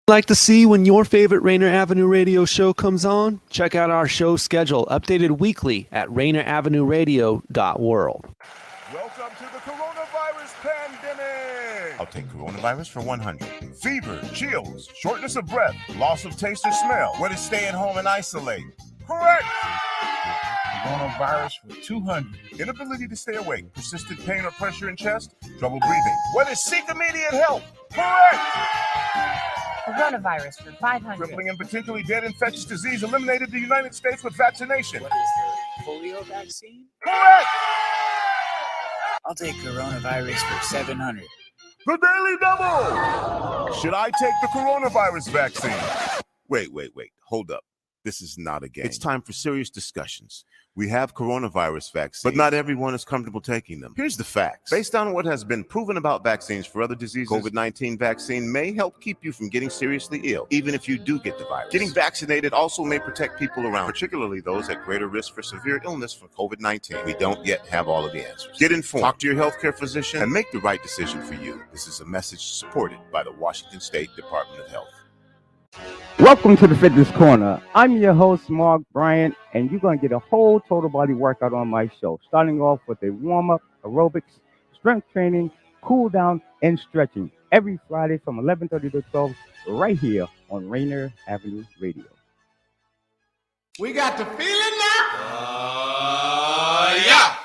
Like to see when your favorite Rainier Avenue Radio show comes on? Check out our show schedule, updated weekly at rainieravenueradio.world. Welcome to the coronavirus pandemic. I'll take coronavirus for 100. Fever, chills, shortness of breath, loss of taste or smell. What is stay at home and isolate? Correct. Coronavirus for 200. Inability to stay awake, persistent pain or pressure in chest, trouble breathing. What is seek immediate help? Correct. Coronavirus for 500. Crippling and potentially dead infectious disease eliminated the United States with vaccination. What is the polio vaccine? Correct! I'll take coronavirus for 700. The Daily Double! Should I take the coronavirus vaccine? Wait. Hold up. This is not a game. It's time for serious discussions. We have coronavirus vaccines, but not everyone is comfortable taking them. Here's the facts. Based on what has been proven about vaccines for other diseases, COVID-19 vaccine may help keep you from getting seriously ill, even if you do get the virus. Getting vaccinated also may protect people around, particularly those at greater risk for severe illness from COVID-19. We don't yet have all of the answers. Get informed, talk to your healthcare physician, and make the right decision for you. This is a message supported by the Washington State Department of Health. Welcome to the Fitness Corner. I'm your host, Mark Bryant, and you're going to get a whole total body workout on my show, starting off with a warm-up, aerobics, strength training, cool down, and stretching every Friday from 11:30 to 12 right here on Rainier Avenue Radio. We got the feeling now? Yeah.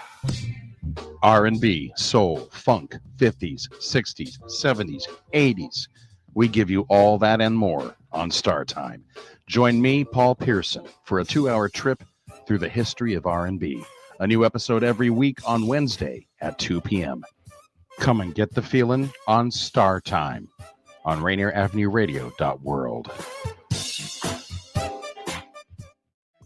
R&B, soul, funk, 50s, 60s, 70s, 80s. We give you all that and more on Star Time. Join me, Paul Pearson, for a 2-hour trip through the history of R&B. A new episode every week on Wednesday at 2 p.m. Come and get the feeling on Star Time on RainierAvenueRadio.world.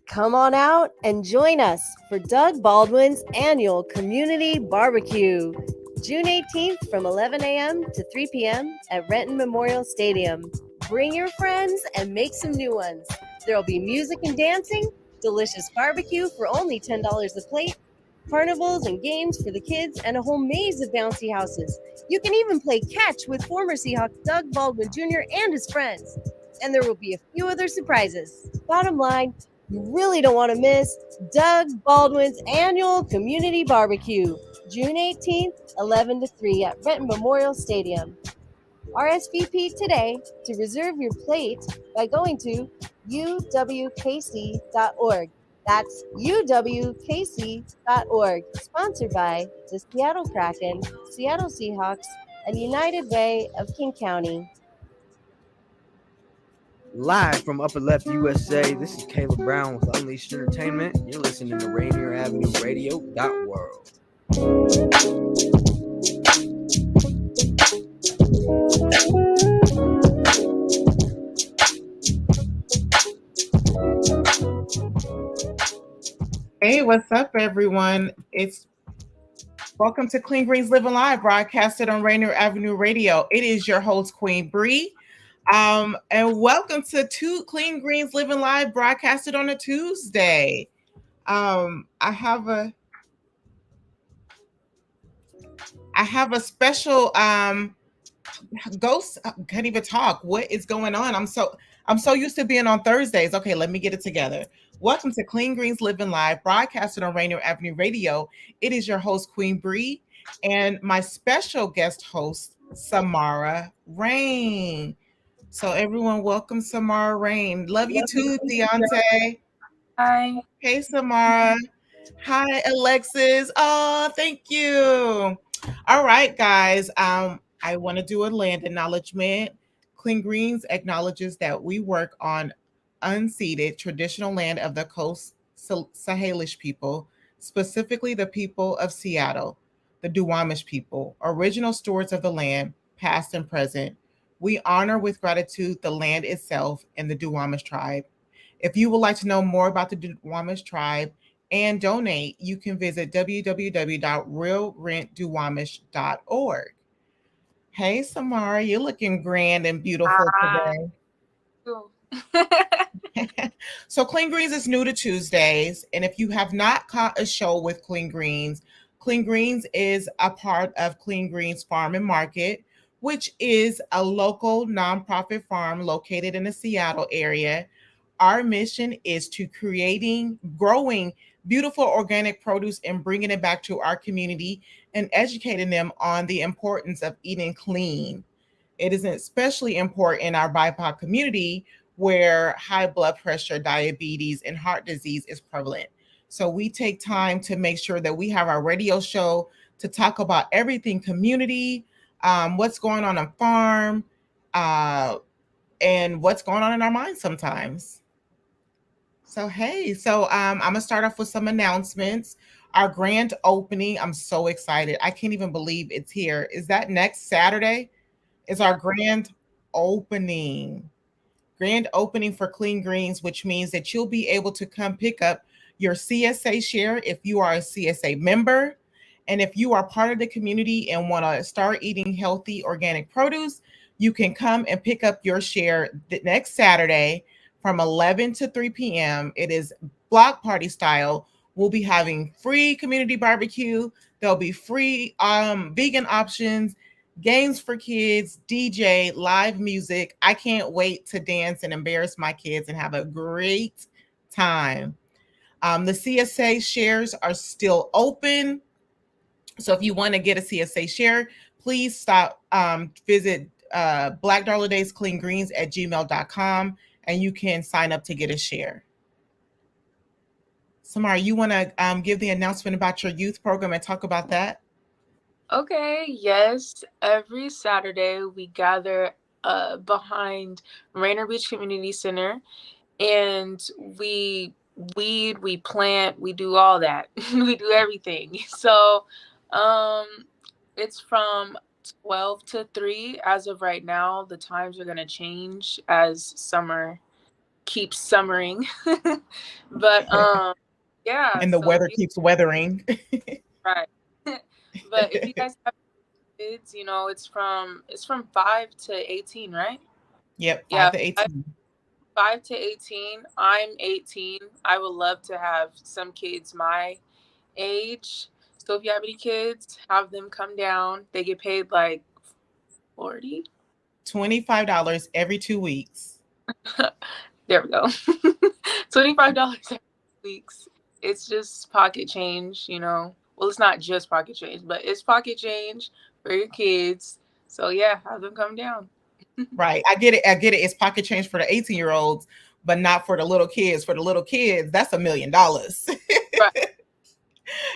Come on out and join us for Doug Baldwin's annual community barbecue, June 18th from 11 a.m. to 3 p.m. at Renton Memorial Stadium. Bring your friends and make some new ones. There will be music and dancing, delicious barbecue for only $10 a plate, carnivals and games for the kids, and a whole maze of bouncy houses. You can even play catch with former Seahawk Doug Baldwin Jr. and his friends. And there will be a few other surprises. Bottom line, you really don't want to miss Doug Baldwin's annual community barbecue, June 18th, 11 to 3 at Renton Memorial Stadium. RSVP today to reserve your plate by going to uwkc.org. That's uwkc.org. Sponsored by the Seattle Kraken, Seattle Seahawks, and United Way of King County. Live from Upper Left USA, this is Caleb Brown with Unleashed Entertainment. You're listening to Rainier Avenue Radio.world. Hey, what's up, everyone? Welcome to Clean Greens Living Live, broadcasted on Rainier Avenue Radio. It is your host, Queen Bree. And welcome to Clean Greens Living Live, broadcasted on a Tuesday. I have a special ghost. I can't even talk. What is going on? I'm so used to being on Thursdays. Okay, let me get it together. Welcome to Clean Greens Living Live, broadcasted on Rainier Avenue Radio. It is your host, Queen Bree, and my special guest host, Samara Rain. So everyone, welcome Samara Rain. Love you too, Deontay. Hi. Hey, Samara. Hi, Alexis. Oh, thank you. All right, guys. I want to do a land acknowledgement. Clean Greens acknowledges that we work on unceded traditional land of the Coast Salish people, specifically the people of Seattle, the Duwamish people, original stewards of the land, past and present. We honor with gratitude the land itself and the Duwamish tribe. If you would like to know more about the Duwamish tribe and donate, you can visit www.realrentduwamish.org. Hey, Samara, you're looking grand and beautiful today. Cool. So Clean Greens is new to Tuesdays. And if you have not caught a show with Clean Greens is a part of Clean Greens Farm and Market, which is a local nonprofit farm located in the Seattle area. Our mission is to growing beautiful organic produce and bringing it back to our community and educating them on the importance of eating clean. It is especially important in our BIPOC community where high blood pressure, diabetes, and heart disease is prevalent. So we take time to make sure that we have our radio show to talk about everything community, what's going on farm, and what's going on in our minds sometimes. So, hey, I'm going to start off with some announcements. Our grand opening, I'm so excited. I can't even believe it's here. Is that next Saturday? Is our grand opening. Grand opening for Clean Greens, which means that you'll be able to come pick up your CSA share if you are a CSA member. And if you are part of the community and want to start eating healthy organic produce, you can come and pick up your share the next Saturday from 11 to 3 p.m. It is block party style. We'll be having free community barbecue. There'll be free vegan options, games for kids, DJ, live music. I can't wait to dance and embarrass my kids and have a great time. The CSA shares are still open. So if you want to get a CSA share, please visit Black Dollar Days Clean Greens at gmail.com and you can sign up to get a share. Samara, you want to give the announcement about your youth program and talk about that? Okay, yes. Every Saturday we gather behind Rainier Beach Community Center and we weed, we plant, we do all that. We do everything. So it's from 12 to 3 as of right now. The times are going to change as summer keeps summering. But yeah. And the weather keeps weathering. Right. But if you guys have kids, it's from 5 to 18, right? Yep, 5 to 18. 5 to 18. I'm 18. I would love to have some kids my age. So if you have any kids, have them come down. They get paid like $40? $25 every 2 weeks. There we go. $25 every 2 weeks. It's just pocket change, Well, it's not just pocket change, but it's pocket change for your kids. So yeah, have them come down. Right. I get it. It's pocket change for the 18-year-olds, but not for the little kids. For the little kids, that's $1 million. Right.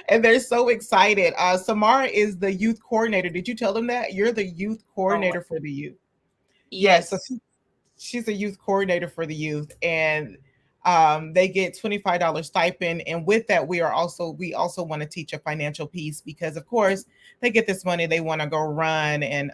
And they're so excited. Samara is the youth coordinator. Did you tell them that? You're the youth coordinator for the youth. Yes. So she's a youth coordinator for the youth. And they get $25 stipend. And with that, we also want to teach a financial piece because, of course, they get this money. They want to go run and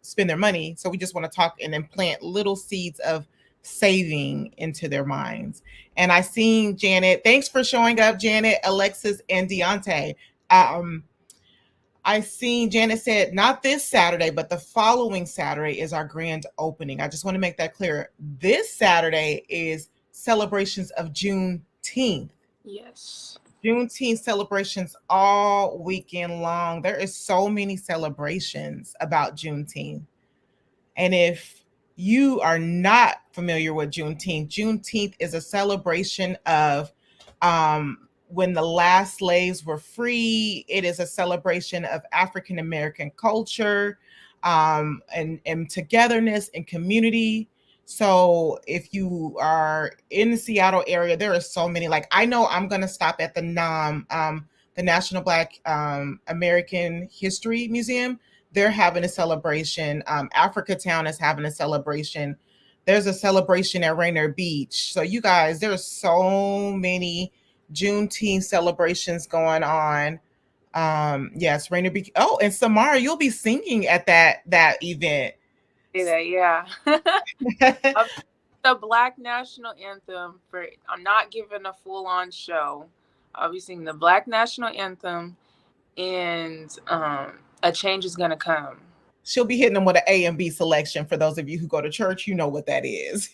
spend their money. So we just want to talk and then plant little seeds of saving into their minds. And I seen Janet. Thanks for showing up, Janet, Alexis, and Deontay. I seen Janet said not this Saturday, but the following Saturday is our grand opening. I just want to make that clear. This Saturday is celebrations of Juneteenth. Yes. Juneteenth celebrations all weekend long. There is so many celebrations about Juneteenth. And if you are not familiar with Juneteenth is a celebration of when the last slaves were free. It is a celebration of African American culture and togetherness and community. So if you are in the Seattle area, there are so many. Like I know I'm going to stop at the NAM, the National Black American History Museum. They're having a celebration. Africa Town is having a celebration. There's a celebration at Rainier Beach. So you guys, there's so many Juneteenth celebrations going on. Yes, Rainier Beach. Oh, and Samara, you'll be singing at that event. Yeah. The Black National Anthem I'm not giving a full-on show. I'll be singing the Black National Anthem and A Change Is Gonna Come. She'll be hitting them with an A and B selection. For those of you who go to church, you know what that is.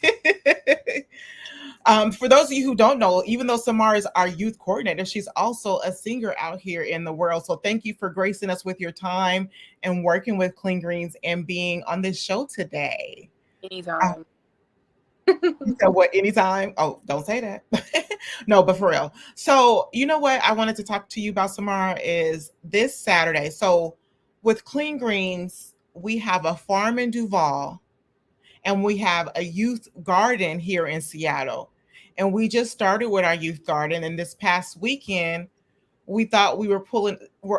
For those of you who don't know, even though Samara is our youth coordinator, she's also a singer out here in the world. So thank you for gracing us with your time and working with Clean Greens and being on this show today. Anytime. You said what? Anytime? Oh, don't say that. No, but for real. So you know what I wanted to talk to you about, Samara, is this Saturday. So with Clean Greens, we have a farm in Duval and we have a youth garden here in Seattle. And we just started with our youth garden. And this past weekend, we thought we were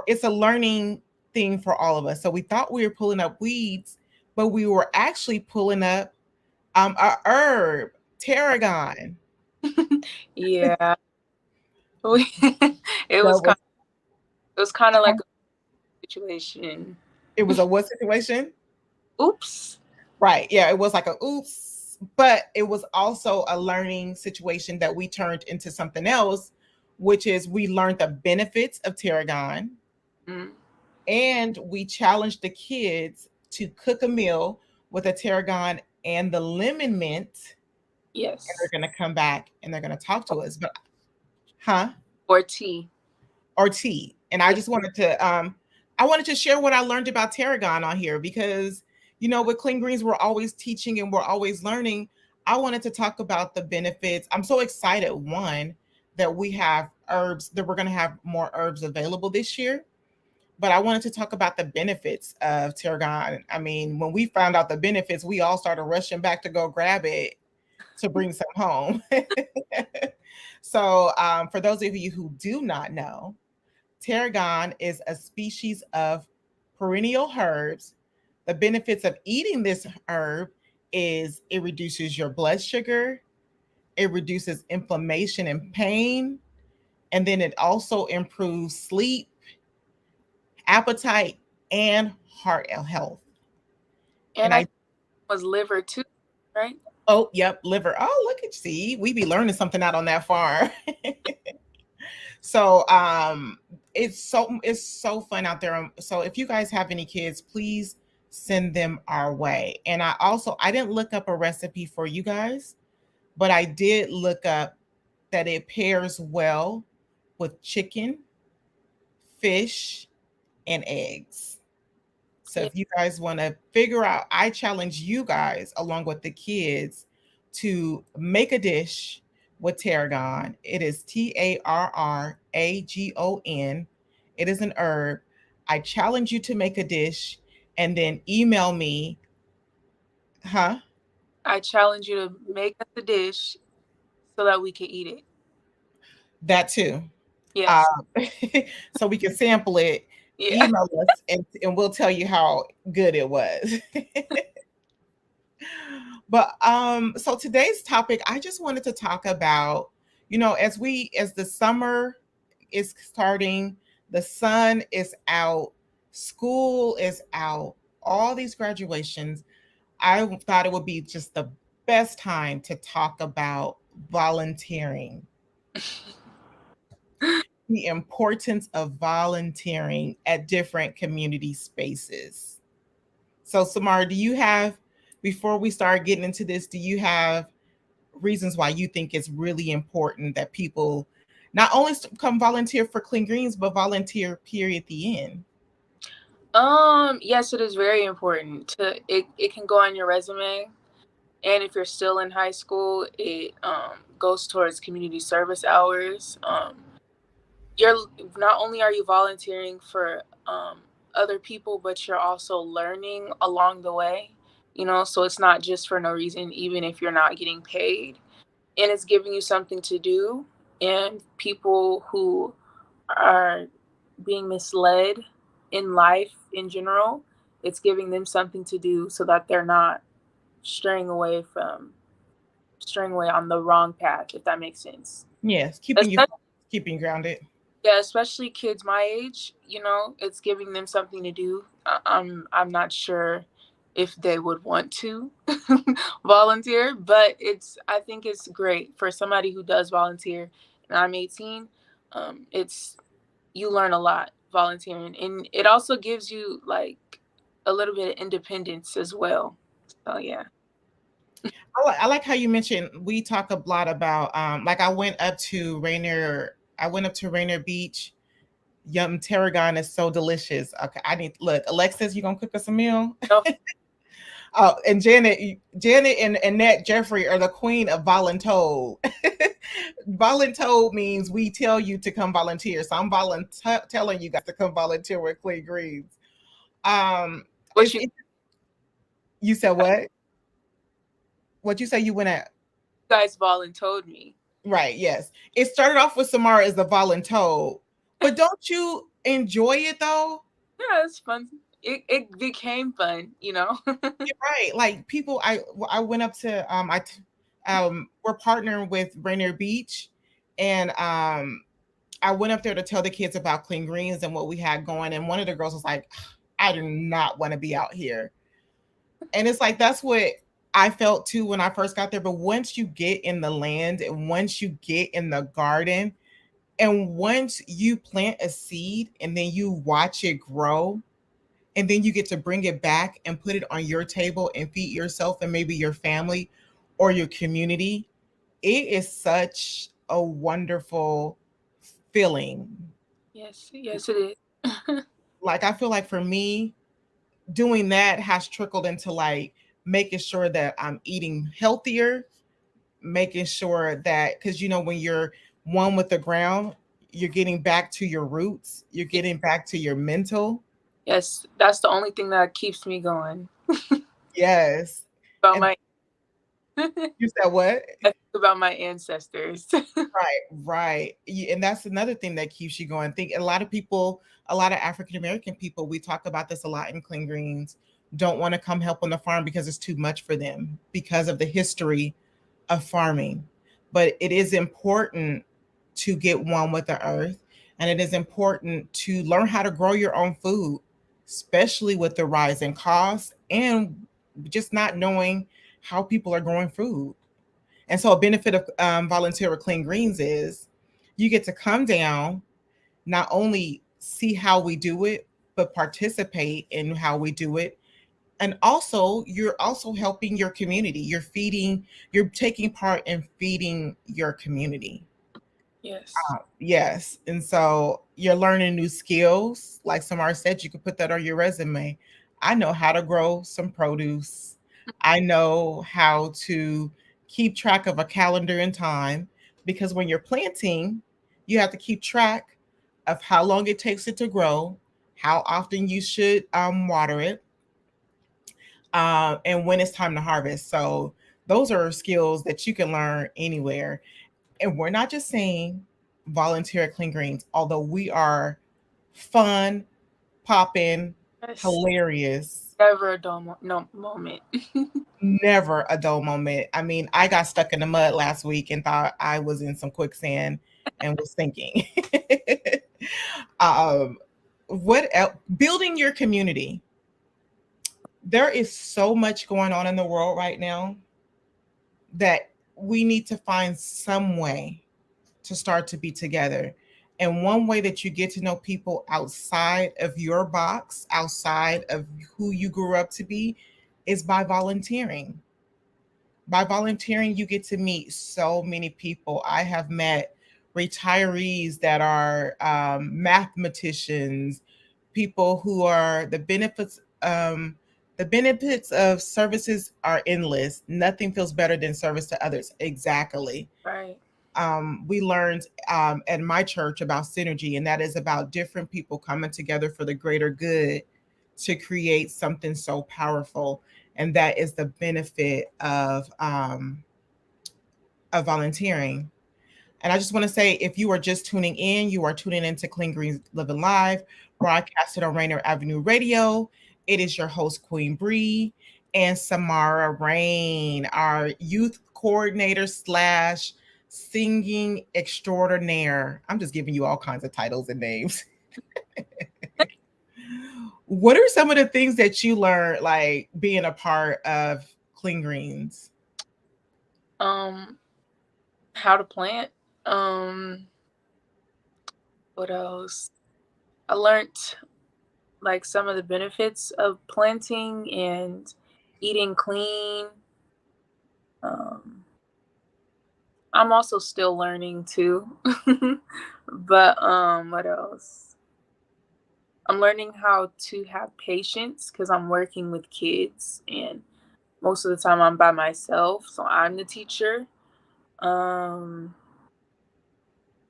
it's a learning thing for all of us. So we thought we were pulling up weeds, but we were actually pulling up a herb, tarragon. Yeah. It That was kind of like a situation. It was a what situation? Oops. Right. Yeah, it was like a oops, but it was also a learning situation that we turned into something else, which is we learned the benefits of tarragon. Mm. And we challenged the kids to cook a meal with a tarragon and the lemon mint. Yes. And they're going to come back and they're going to talk to us. But Or tea. And I just wanted to share what I learned about tarragon on here because, you know, with Clean Greens, we're always teaching and we're always learning. I wanted to talk about the benefits. I'm so excited, one, that we have herbs, that we're going to have more herbs available this year. But I wanted to talk about the benefits of tarragon. I mean, when we found out the benefits, we all started rushing back to go grab it to bring some home. So for those of you who do not know, tarragon is a species of perennial herbs. The benefits of eating this herb is it reduces your blood sugar, it reduces inflammation and pain, and then it also improves sleep, appetite, and heart health. And I was liver too, right? Oh, yep, liver. Oh, look at you. See, we be learning something out on that farm. So it's so fun out there. So if you guys have any kids, please send them our way. And I didn't look up a recipe for you guys, but I did look up that it pairs well with chicken, fish, and eggs. So if you guys want to figure out, I challenge you guys along with the kids to make a dish with tarragon. It is tarragon. It is an herb. I challenge you to make a dish and then email me. I challenge you to make us a dish so that we can eat it. That too. Yes. So we can sample it. Yeah. Email us and we'll tell you how good it was. But so today's topic, I just wanted to talk about, you know, as the summer is starting, the sun is out, school is out, all these graduations, I thought it would be just the best time to talk about volunteering. The importance of volunteering at different community spaces. So Samara, before we start getting into this, do you have reasons why you think it's really important that people not only come volunteer for Clean Greens, but volunteer period at the end? Yes, it is very important. It can go on your resume. And if you're still in high school, it goes towards community service hours. You're not only are you volunteering for other people, but you're also learning along the way, you know, so it's not just for no reason, even if you're not getting paid, and it's giving you something to do. And people who are being misled in life in general, it's giving them something to do so that they're not straying away on the wrong path, if that makes sense. Yes, keeping grounded. Yeah, especially kids my age, you know, it's giving them something to do. I'm not sure if they would want to volunteer, but I think it's great for somebody who does volunteer. And I'm 18. You learn a lot volunteering, and it also gives you like a little bit of independence as well. So yeah. I like how you mentioned we talk a lot about like I went up to Rainier Beach. Yum tarragon is so delicious. Okay, I need look, Alexis, you gonna cook us a meal? No. Oh, and Janet and Annette Jeffrey are the queen of voluntold. Voluntold means we tell you to come volunteer. So I'm telling you guys to come volunteer with Clean Greens. What you You said what? What you say you went at? guys voluntold me. Right, yes. It started off with Samara as the voluntold, but don't you enjoy it though? Yeah, it's fun. It became fun, you know. You're right. Like people, I went up to we're partnering with Rainier Beach, and I went up there to tell the kids about Clean Greens and what we had going, and one of the girls was like, "I do not want to be out here," and it's like that's what I felt too when I first got there. But once you get in the land and once you get in the garden, and once you plant a seed and then you watch it grow and then you get to bring it back and put it on your table and feed yourself and maybe your family or your community, it is such a wonderful feeling. Yes, it is. Like I feel like for me, doing that has trickled into like making sure that I'm eating healthier, making sure that because when you're one with the ground, you're getting back to your roots, you're getting back to your mental. Yes, that's the only thing that keeps me going. Yes. About And my you said what? I think about my ancestors. Right. And that's another thing that keeps you going. Think a lot of people, a lot of African American people, we talk about this a lot in Clean Greens, don't want to come help on the farm because it's too much for them because of the history of farming. But it is important to get one with the earth, and it is important to learn how to grow your own food, especially with the rise in costs and just not knowing how people are growing food. And so, a benefit of volunteer with Clean Greens is you get to come down, not only see how we do it, but participate in how we do it. And also, you're also helping your community. You're taking part in feeding your community. Yes. Yes. And so you're learning new skills. Like Samar said, you could put that on your resume. I know how to grow some produce. I know how to keep track of a calendar and time because when you're planting, you have to keep track of how long it takes it to grow, how often you should water it, and when it's time to harvest. So those are skills that you can learn anywhere. And we're not just saying volunteer at Clean Greens, although we are fun, popping, Yes. hilarious. Never a dull moment. Never a dull moment. I mean, I got stuck in the mud last week and thought I was in some quicksand and was sinking. What else? Building your community. There is so much going on in the world right now that we need to find some way to start to be together. And one way that you get to know people outside of your box, outside of who you grew up to be, is by volunteering. By volunteering, you get to meet so many people. I have met retirees that are mathematicians, people who are the benefits. The benefits of services are endless. Nothing feels better than service to others. Exactly. Right. We learned at my church about synergy, and that is about different people coming together for the greater good to create something so powerful. And that is the benefit of volunteering. And I just want to say, if you are just tuning in, you are tuning into Clean Greens Living Live, broadcasted on Rainier Avenue Radio. It is your host, Queen Bree, and Samara Rain, our youth coordinator / singing extraordinaire. I'm just giving you all kinds of titles and names. What are some of the things that you learned, like being a part of Clean Greens? How to plant. What else? I learned like some of the benefits of planting and eating clean. I'm also still learning too. But what else? I'm learning how to have patience because I'm working with kids and most of the time I'm by myself, so I'm the teacher. Um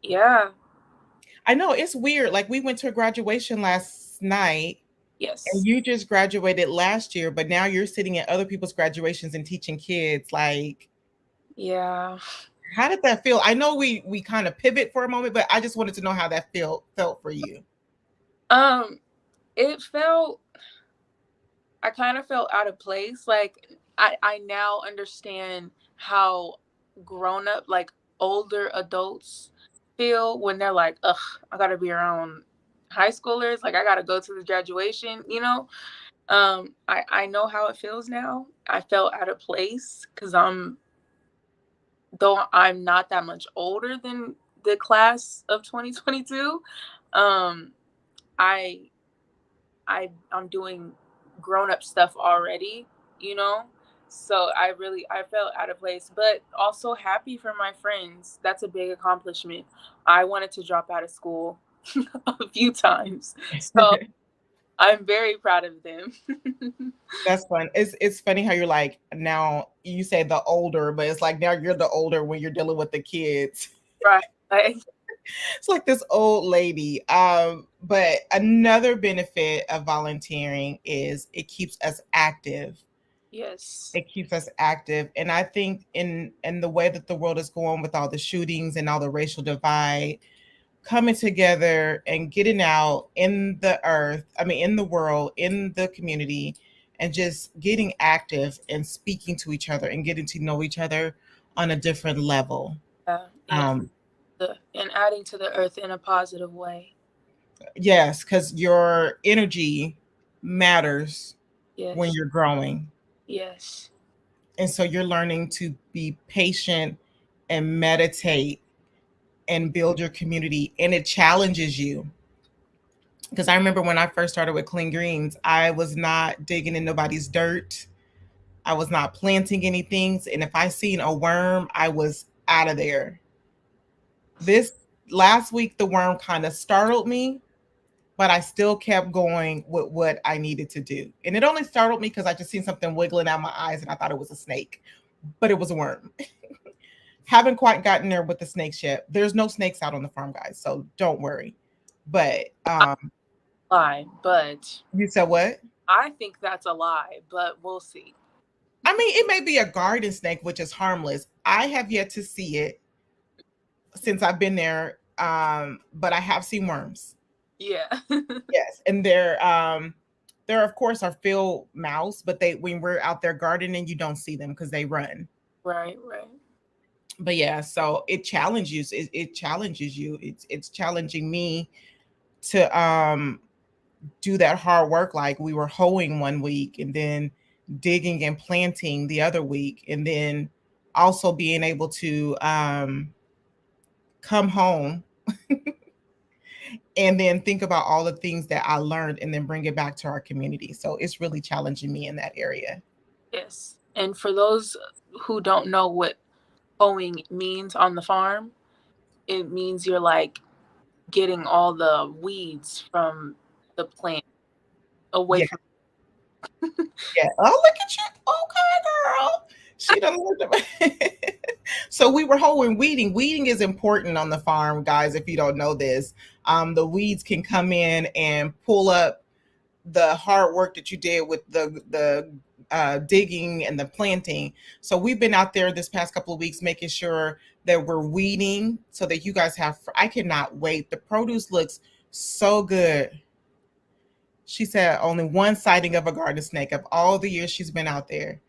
yeah, I know it's weird. Like we went to a graduation last night and yes. you just graduated last year, but now you're sitting at other people's graduations and teaching kids. Like, Yeah. how did that feel? I know we kind of pivot for a moment, but I just wanted to know how that felt for you. Um it felt I kind of felt out of place. Like I now understand how grown up, like older adults feel when they're like, ugh, I gotta be around high schoolers. Like I gotta go to the graduation, you know? I know how it feels now. I felt out of place because though I'm not that much older than the class of 2022, um, I I'm doing grown up stuff already, you know? So I felt out of place, but also happy for my friends. That's a big accomplishment. I wanted to drop out of school a few times. So I'm very proud of them. That's fun. It's funny how you're like now you say the older, but it's like now you're the older when you're dealing with the kids. Right. Like, It's like this old lady. But another benefit of volunteering is it keeps us active. yes. It keeps us active. And I think in the way that the world is going with all the shootings and all the racial divide, coming together and getting out in the earth, I mean in the world, in the community, and just getting active and speaking to each other and getting to know each other on a different level. Yeah. Um, And adding to the earth in a positive way. yes, because your energy matters when Yes. you're growing. Yes. And so you're learning to be patient and meditate and build your community. And it challenges you. Because I remember when I first started with Clean Greens, I was not digging in nobody's dirt. I was not planting anything. And if I seen a worm, I was out of there. This last week, the worm kind of startled me, but I still kept going with what I needed to do. And it only startled me because I just seen something wiggling out my eyes and I thought it was a snake, but it was a worm. Haven't quite gotten there with the snakes yet. There's no snakes out on the farm, guys, so don't worry. But Lie, but you said what? I think that's a lie, but we'll see. I mean, it may be a garden snake, which is harmless. I have yet to see it since I've been there, but I have seen worms. Yeah. Yes, and there of course are field mouse, but they when we're out there gardening, you don't see them because they run. Right, right. But yeah, so it challenges. It challenges you. It's challenging me to do that hard work. Like we were hoeing one week, and then digging and planting the other week, and then also being able to come home and then think about all the things that I learned and then bring it back to our community. So it's really challenging me in that area. Yes. And for those who don't know what hoeing means on the farm, it means you're like getting all the weeds from the plant away Yeah. from. Yeah. Oh, look at you. Okay, girl. She done learned it. So we were hoeing weeding. Weeding is important on the farm, guys, if you don't know this. The weeds can come in and pull up the hard work that you did with the digging and the planting. So we've been out there this past couple of weeks making sure that we're weeding so that you guys have. I cannot wait. The produce looks so good. She said only one sighting of a garden snake of all the years she's been out there.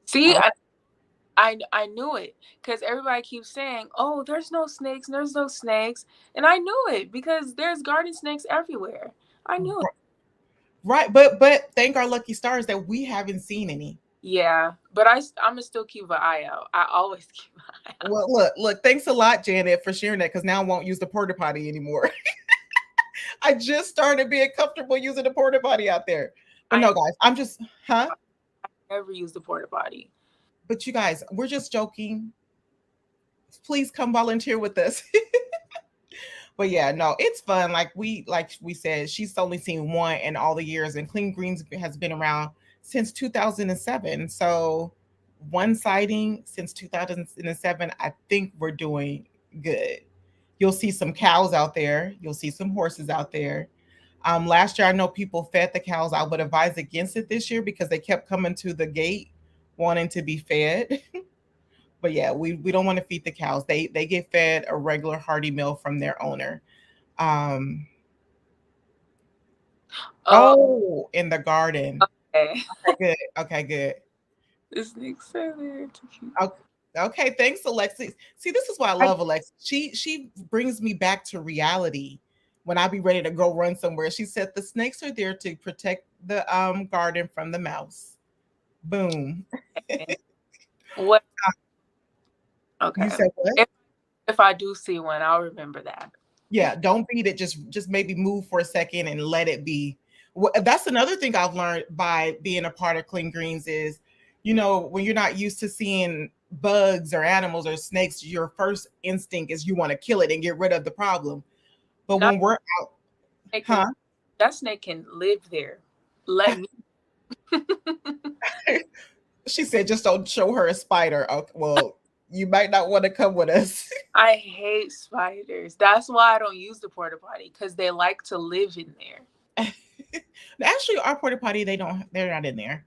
See, Oh, I knew it because everybody keeps saying, "Oh, there's no snakes, there's no snakes," and I knew it because there's garden snakes everywhere. I knew it. right, but thank our lucky stars that we haven't seen any. Yeah, but I'm gonna still keep an eye out. I always keep an eye out. Well, look. Thanks a lot, Janet, for sharing that. Because now I won't use the porta potty anymore. I just started being comfortable using the porta potty out there. But no, guys, I'm just, huh? I never use the porta potty. But you guys, we're just joking. please come volunteer with us. But yeah, no, it's fun. Like we said, she's only seen one in all the years, and Clean Greens has been around since 2007. So one sighting since 2007. I think we're doing good. You'll see some cows out there. You'll see some horses out there. Last year, I know people fed the cows. I would advise against it this year because they kept coming to the gate wanting to be fed. But yeah, we don't want to feed the cows. They get fed a regular hearty meal from their owner. In the garden. Okay. Okay, good. Okay, good. The snakes are there to keep. Okay, thanks, Alexis. See, this is why I love Alexis. She brings me back to reality when I be ready to go run somewhere. She said the snakes are there to protect the garden from the mouse. Boom. What? Okay. You said what? If I do see one, I'll remember that. Yeah, don't beat it. Just maybe move for a second and let it be. That's another thing I've learned by being a part of Clean Greens is, when you're not used to seeing bugs or animals or snakes, your first instinct is you want to kill it and get rid of the problem. But when we're out, that snake can live there. Let me. She said, just don't show her a spider. Okay, well, you might not want to come with us. I hate spiders. That's why I don't use the porta potty, because they like to live in there. Actually, our porta potty, they're not in there.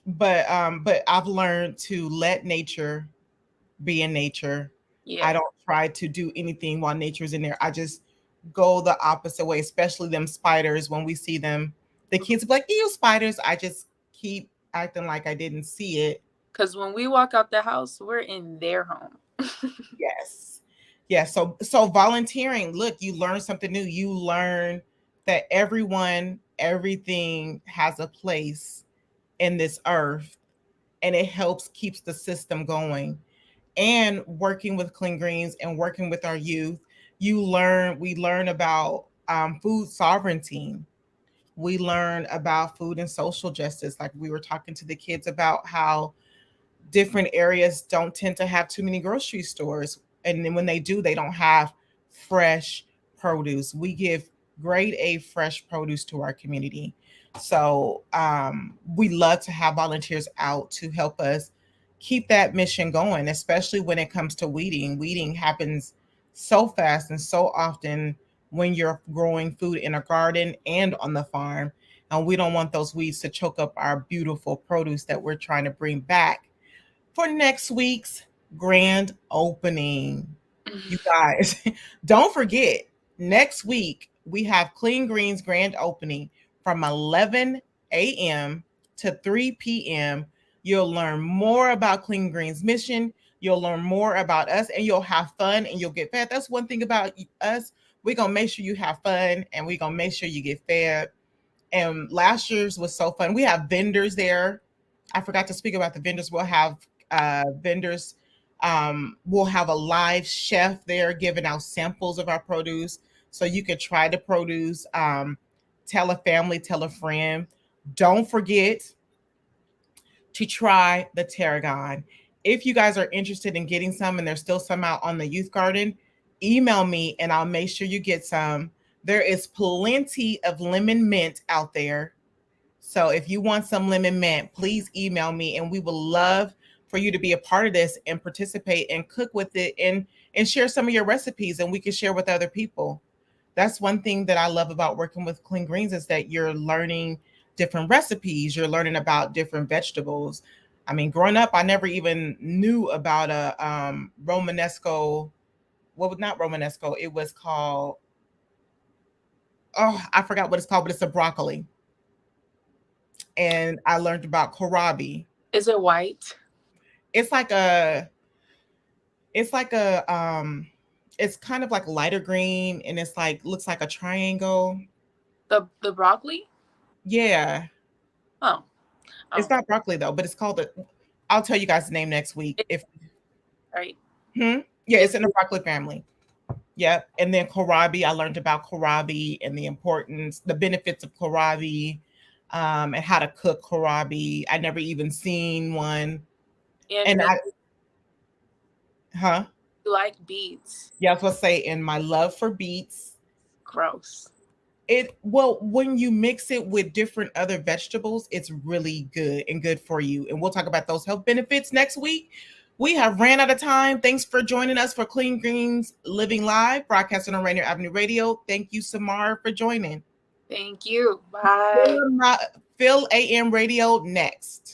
But I've learned to let nature be in nature. Yeah. I don't try to do anything while nature's in there. I just go the opposite way, especially them spiders. When we see them, the kids be like, ew, spiders. I just keep acting like I didn't see it. Because when we walk out the house, we're in their home. Yes. Yeah. So volunteering, look, you learn something new. You learn that everything has a place in this earth, and it keeps the system going. And working with Clean Greens and working with our youth, we learn about food sovereignty. We learn about food and social justice. Like we were talking to the kids about how different areas don't tend to have too many grocery stores. And then when they do, they don't have fresh produce. We give grade A fresh produce to our community. So we love to have volunteers out to help us keep that mission going, especially when it comes to weeding. Weeding happens so fast and so often when you're growing food in a garden and on the farm. And we don't want those weeds to choke up our beautiful produce that we're trying to bring back for next week's grand opening. You guys, don't forget, next week we have Clean Greens grand opening from 11 a.m. to 3 p.m. You'll learn more about Clean Greens mission. You'll learn more about us, and you'll have fun and you'll get fed. That's one thing about us. We're going to make sure you have fun, and we're going to make sure you get fed. And last year's was so fun. We have vendors there. I forgot to speak about the vendors. We'll have vendors. We'll have a live chef there giving out samples of our produce, so you could try the produce. Tell a family, tell a friend. Don't forget to try the tarragon. If you guys are interested in getting some and there's still some out on the youth garden, email me and I'll make sure you get some. There is plenty of lemon mint out there. So if you want some lemon mint, please email me, and we would love for you to be a part of this and participate and cook with it and share some of your recipes, and we can share with other people. That's one thing that I love about working with Clean Greens is that you're learning different recipes. You're learning about different vegetables. I mean, growing up, I never even knew about a Romanesco. Well, not Romanesco. It was called, I forgot what it's called, but it's a broccoli. And I learned about kohlrabi. Is it white? It's kind of like lighter green, and it's like looks like a triangle. The broccoli? Yeah. Oh. It's not broccoli though, but it's called I'll tell you guys the name next week. Right. Yeah, it's in the broccoli family. Yep. And then kohlrabi, I learned about kohlrabi and the benefits of kohlrabi, and how to cook kohlrabi. I never even seen one. Huh? You like beets? Yeah, I was gonna say, in my love for beets. Gross. When you mix it with different other vegetables, it's really good and good for you. And we'll talk about those health benefits next week. We have ran out of time. Thanks for joining us for Clean Greens Living Live, broadcasting on Rainier Avenue Radio. Thank you, Samar, for joining. Thank you. Bye. Phil AM Radio next.